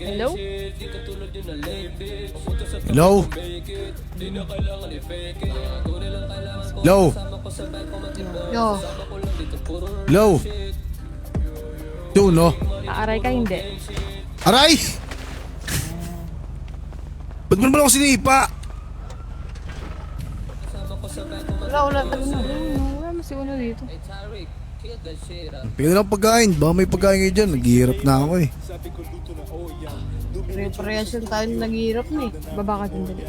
Hello? Hello? Hello? Yo, Hello? Yun, no? Aaray ka, hindi. Aray! Ba't mo naman ako sinipa? wala. Wala mo si Uno dito. Pagyan lang pagkain. Baka may pagkain kayo dyan. Naghihirap na ako eh. Pare-parehas yung tayo naghihirap na eh. Baba ka din dali.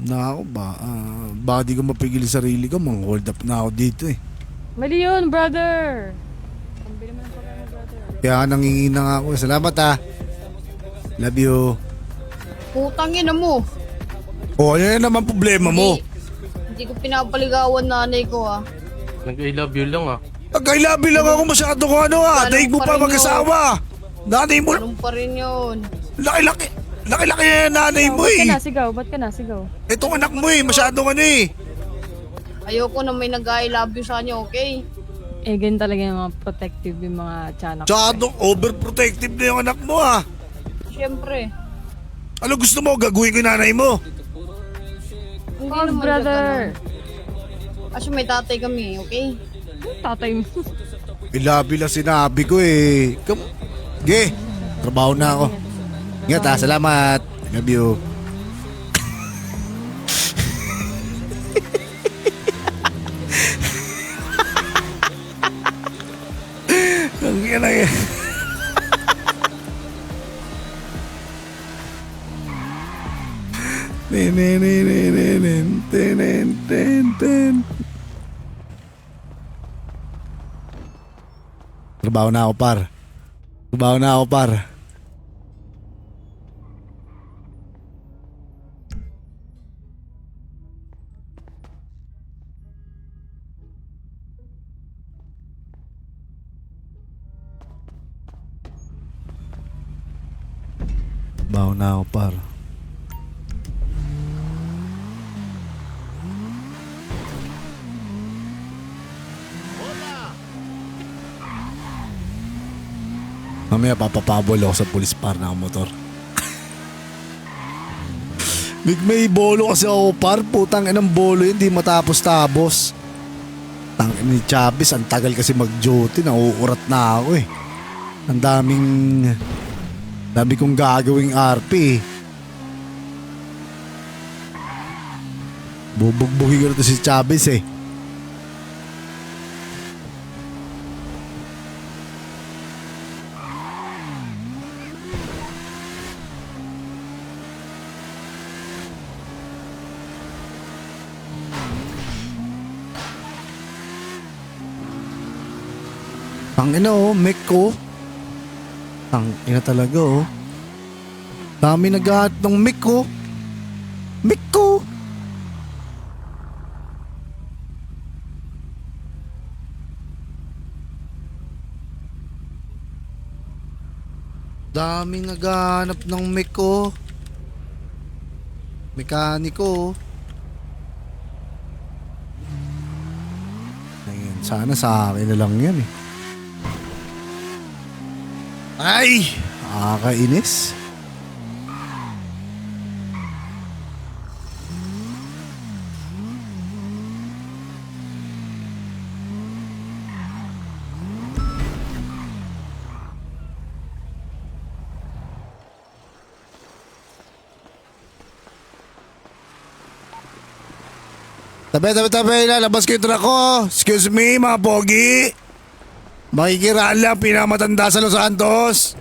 Na ako ba? Baka di ko mapigil yung sarili ko. Mang hold up na ako dito eh. Mali yun, brother! Pambili mo ng pagkain, brother. Kaya nangingina nga ako. Salamat ah. Love you. Putang ina mo. Oh, ano na naman problema mo? Hindi ko pinapaligawan nanay ko ah. Nag-I love you lang ah. Nagkailabi lang ako masyado ko ano ah. Ganun Daig mo pa pa rin mag-asawa. Nanay mo. Ganun pa rin yun. Laki-laki. Laki-laki yung nanay mo Ba't ka eh. nasigaw? Ba't ka nasigaw? Itong anak mo eh. Masyadong ano eh. Ayoko na may nag-I love you sa kanya, okay? Eh, ganyan talaga yung mga protective yung mga tiyanak. Masyadong overprotective na yung anak mo ah. Siyempre. Ano gusto mo? Gagawin ko yung nanay mo. Hindi Oh, naman brother! Kasi may tatay kami, okay? Tatay mo. Ilabi lang sinabi ko eh. Ge, trabaho na ako. Ingat ha, salamat. Love you. Ang yan ay. Trabaho na ako par. Trabaho na ako par. Trabaho na ako par. Mamaya papapabol ako sa pulis par na motor. May bolo kasi ako par. Putang inang bolo yun. Di matapos-tapos. Tang ni Chavez. Ang tagal kasi mag-duty. Nauurat na ako eh. Ang dami kong gagawing RP eh. Bubugbugin ko na to si Chavez eh. Tangina oh, mic ko. Tangina talaga oh. Dami nag-aat ng mic ko. Mic ko. Dami naghahanap ng mic ko. Mekaniko. Ayun, sana sa akin na lang yan eh. Ay! Nakakainis. Tabi, lalabas ko yung truck ko. Excuse me, mga pogi. Makikiraan lang, pinamatanda sa Los Santos.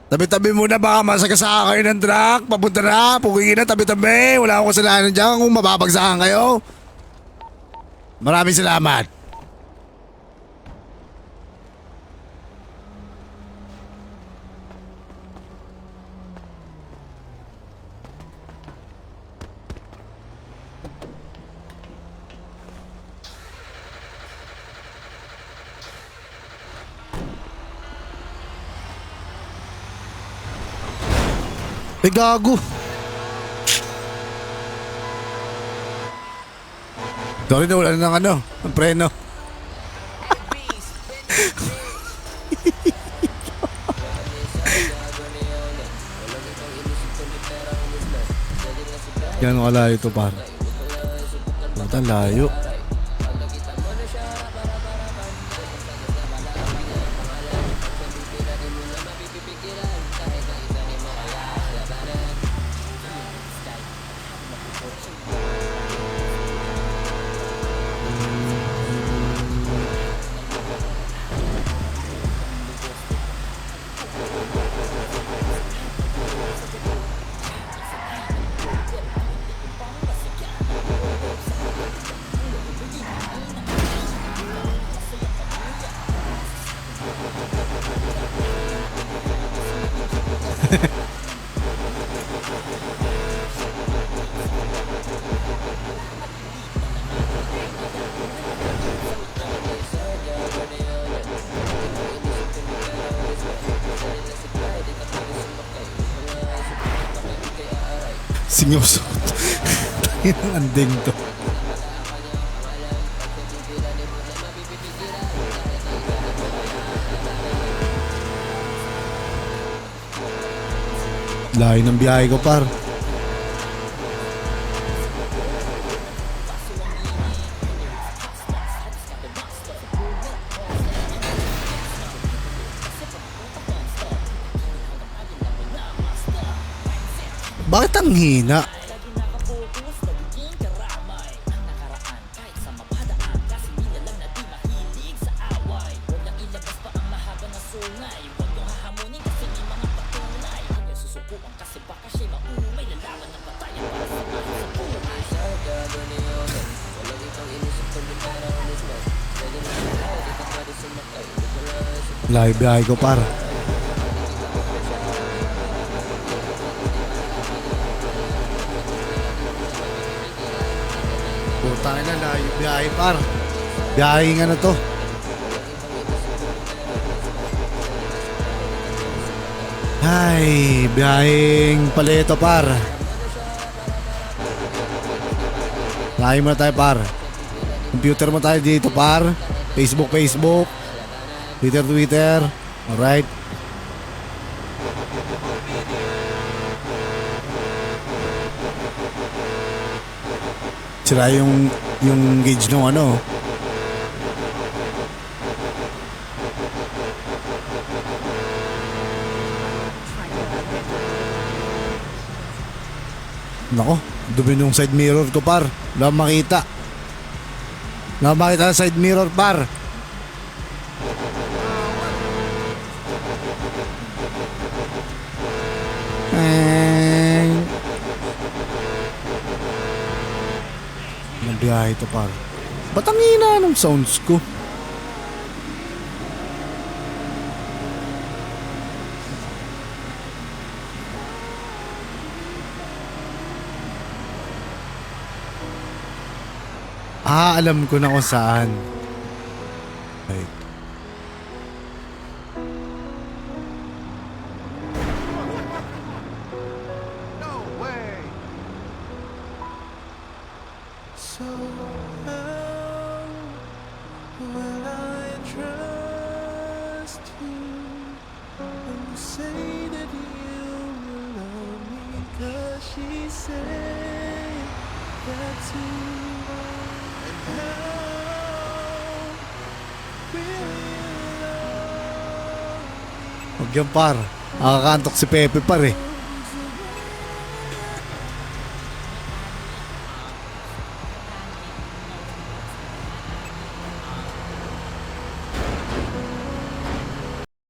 Tabi-tabi muna, baka masagasa kayo ng truck. Papunta na, pugigin na, tabi-tabi. Wala akong kasalanan dyan kung mababagsakan kayo. Maraming salamat. Gago. Sorry na, wala na ng ano, ng preno. Gano'ng kalayo ito, par? Ang layo. Sinyoso. Tayo ng anding to. Layo ng biyahe ko, par. Bakit ang hina? Layo biyahe ko, par. Putang ina, layo biyahe, par. Biyahe nga na to. Ay, biyaheng Paleto, par. Layo mo na tayo, par. Computer mo tayo dito, par. Facebook. Twitter. Alright. Sira yung gauge ng ano. Nako, dumi nung side mirror ko, par. Wala makita. Wala makita sa side mirror, par. Biyahe ito, par. Ba't ang hina ng sounds ko? Alam ko na kung saan. Wait. Huwag yan, par. Nakakaantok si Pepe, par eh.